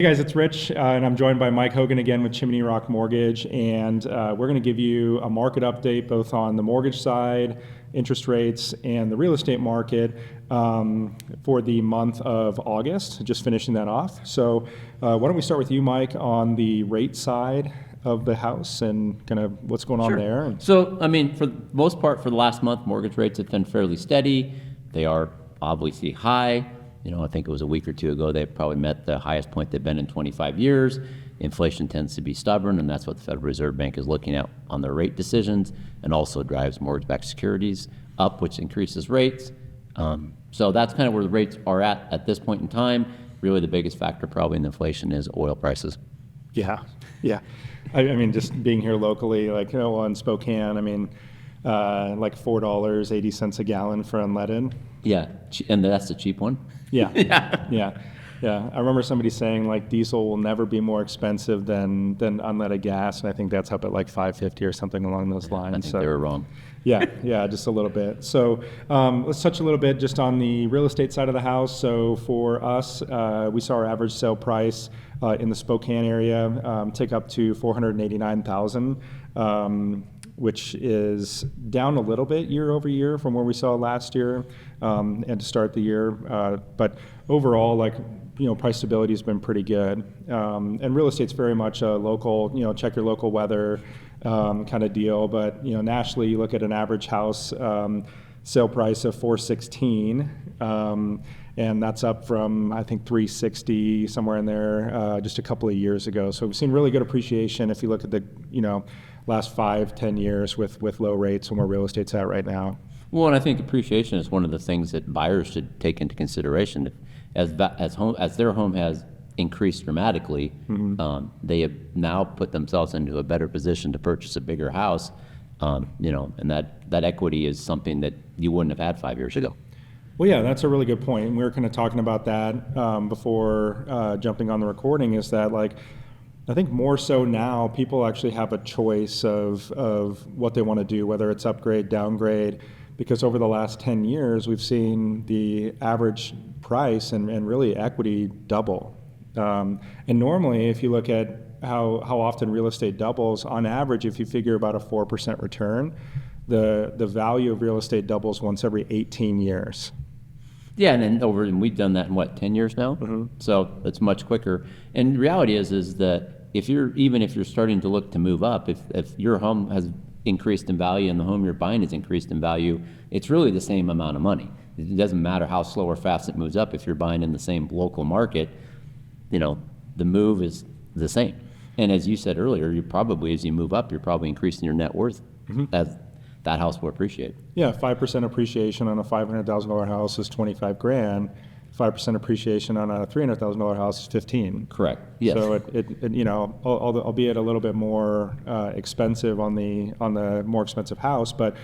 Hey guys, it's Rich, and I'm joined by Mike Hogan again with Chimney Rock Mortgage, and we're going to give you a market update both on the mortgage side, interest rates, and the real estate market for the month of August, just finishing that off. So why don't we start with you, Mike, on the rate side of the house and kind of what's going on there? So, for the most part, for the last month, mortgage rates have been fairly steady. They are obviously high. I think it was a week or two ago, they probably met the highest point they've been in 25 years. Inflation tends to be stubborn, and that's what the Federal Reserve Bank is looking at on their rate decisions, and also drives mortgage-backed securities up, which increases rates. So that's kind of where the rates are at this point in time. Really, the biggest factor probably in inflation is oil prices. Yeah. I mean, just being here locally, in Spokane, like $4.80 a gallon for unleaded. Yeah, and that's the cheap one. Yeah. I remember somebody saying diesel will never be more expensive than unleaded gas, and I think that's up at $5.50 or something along those lines. I think they were wrong. Yeah, just a little bit. So let's touch a little bit just on the real estate side of the house. So for us, we saw our average sale price in the Spokane area tick up to $489,000. Which is down a little bit year over year from where we saw last year and to start the year. But overall, price stability has been pretty good. And real estate's very much a local, check your local weather kind of deal. But, nationally, you look at an average house sale price of $416. And that's up from, I think, $360 somewhere in there just a couple of years ago. So we've seen really good appreciation if you look at the, last 5-10 years with low rates and where real estate's at right now. Well, and I think appreciation is one of the things that buyers should take into consideration. As their home has increased dramatically, they have now put themselves into a better position to purchase a bigger house. And that equity is something that you wouldn't have had 5 years ago. Well, yeah, that's a really good point. And we were kind of talking about that before jumping on the recording, is that I think more so now people actually have a choice of what they want to do, whether it's upgrade, downgrade, because over the last 10 years we've seen the average price and really equity double. And normally if you look at how often real estate doubles, on average, if you figure about a 4% return, the value of real estate doubles once every 18 years. Yeah, and we've done that in 10 years now? Mm-hmm. So it's much quicker. And the reality is that if you're starting to look to move up, if your home has increased in value and the home you're buying has increased in value, it's really the same amount of money. It doesn't matter how slow or fast it moves up. If you're buying in the same local market, the move is the same. And as you said earlier, as you move up, you're probably increasing your net worth as that house will appreciate. Yeah, 5% appreciation on a $500,000 house is $25,000. 5% appreciation on a $300,000 house is $15,000. Correct. Yes. So it albeit a little bit more expensive on the more expensive house, but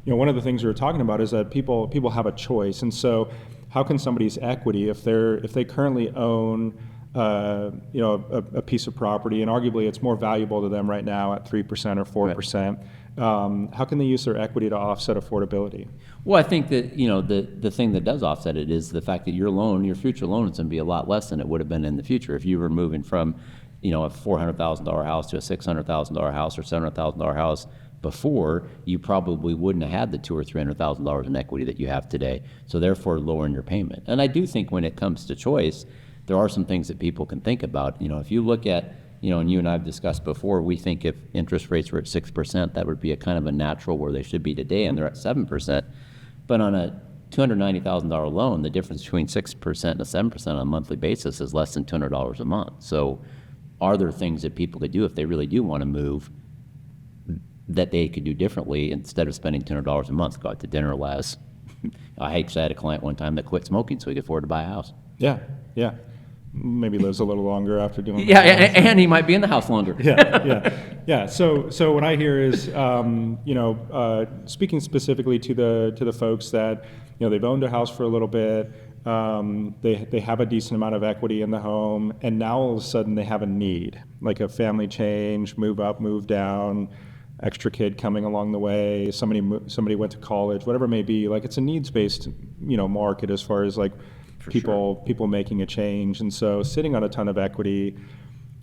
one of the things we were talking about is that people have a choice, and so how can somebody's equity, if they currently own a piece of property, and arguably it's more valuable to them right now at 3% or 4%. Right. How can they use their equity to offset affordability? Well, I think that the thing that does offset it is the fact that your future loan is going to be a lot less than it would have been in the future if you were moving from a $400,000 house to a $600,000 house or $700,000 house. Before, you probably wouldn't have had the $200,000 or $300,000 in equity that you have today. So therefore, lowering your payment. And I do think when it comes to choice, there are some things that people can think about. If you look at and you and I have discussed before, we think if interest rates were at 6%, that would be a kind of a natural where they should be today, and they're at 7%. But on a $290,000 loan, the difference between 6% and a 7% on a monthly basis is less than $200 a month. So are there things that people could do if they really do want to move that they could do differently instead of spending $200 a month, go out to dinner less? I had a client one time that quit smoking so he could afford to buy a house. Yeah. Maybe lives a little longer after doing that. And he might be in the house longer. Yeah. So what I hear is, speaking specifically to the folks that they've owned a house for a little bit, they have a decent amount of equity in the home, and now all of a sudden they have a need, like a family change, move up, move down, extra kid coming along the way, somebody went to college, whatever it may be. It's a needs-based market as far as people making a change. And so sitting on a ton of equity,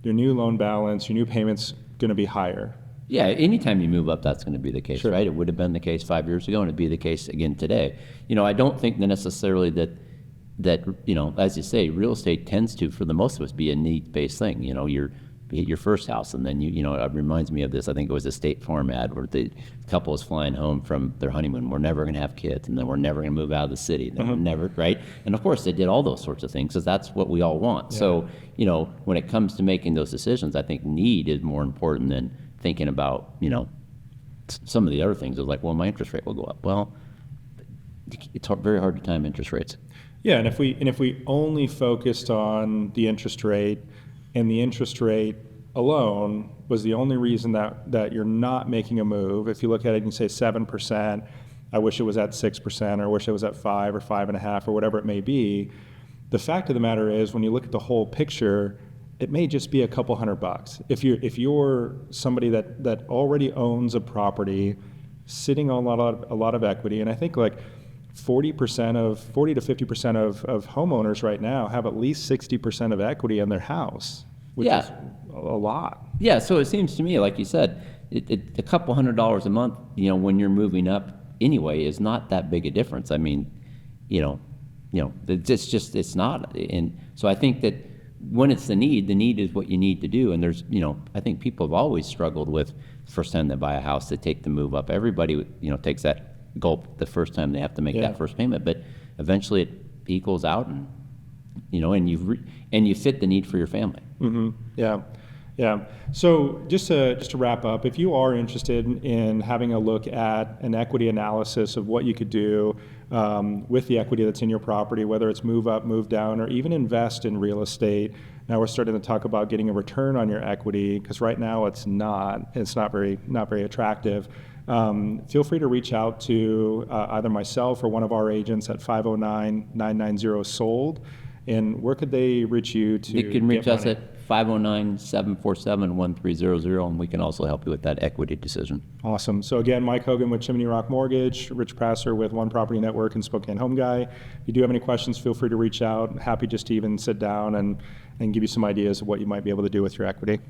your new loan balance, your new payment's going to be higher. Yeah, anytime you move up, that's going to be the case, Sure. right? It would have been the case 5 years ago, and it'd be the case again today. I don't think that necessarily that as you say, real estate tends to, for the most of us, be a needs-based thing. You get your first house, and then it reminds me of this. I think it was a State Farm ad where the couple was flying home from their honeymoon. We're never going to have kids, and then we're never going to move out of the city. Then we're never, right? And of course, they did all those sorts of things because that's what we all want. Yeah. So, when it comes to making those decisions, I think need is more important than thinking about, some of the other things. It's like, well, my interest rate will go up. Well, it's very hard to time interest rates. Yeah, and if we only focused on the interest rate, and the interest rate alone was the only reason that you're not making a move, if you look at it and you say 7%, I wish it was at 6%, or I wish it was at 5 or 5.5 or whatever it may be, the fact of the matter is when you look at the whole picture, it may just be a couple $100. If you're somebody that already owns a property, sitting on a lot of equity, and I think like 40 to 50% of homeowners right now have at least 60% of equity in their house, which is a lot. Yeah, so it seems to me, like you said, a couple $100 a month, when you're moving up anyway, is not that big a difference. I mean, it's not. And so I think that when it's the need is what you need to do. And there's, I think people have always struggled with the first time they buy a house to take the move up. Everybody, takes that gulp the first time they have to make that first payment, but eventually it equals out, and and you fit the need for your family. Mm-hmm. Yeah. So just to wrap up, if you are interested in having a look at an equity analysis of what you could do with the equity that's in your property, whether it's move up, move down, or even invest in real estate. Now we're starting to talk about getting a return on your equity, because right now it's not very attractive. Feel free to reach out to either myself or one of our agents at 509-990-SOLD. And where could they reach you to? You can reach us at 509-747-1300, and we can also help you with that equity decision. Awesome. So again, Mike Hogan with Chimney Rock Mortgage, Rich Prasser with One Property Network and Spokane Home Guy. If you do have any questions, feel free to reach out. Happy just to even sit down and give you some ideas of what you might be able to do with your equity.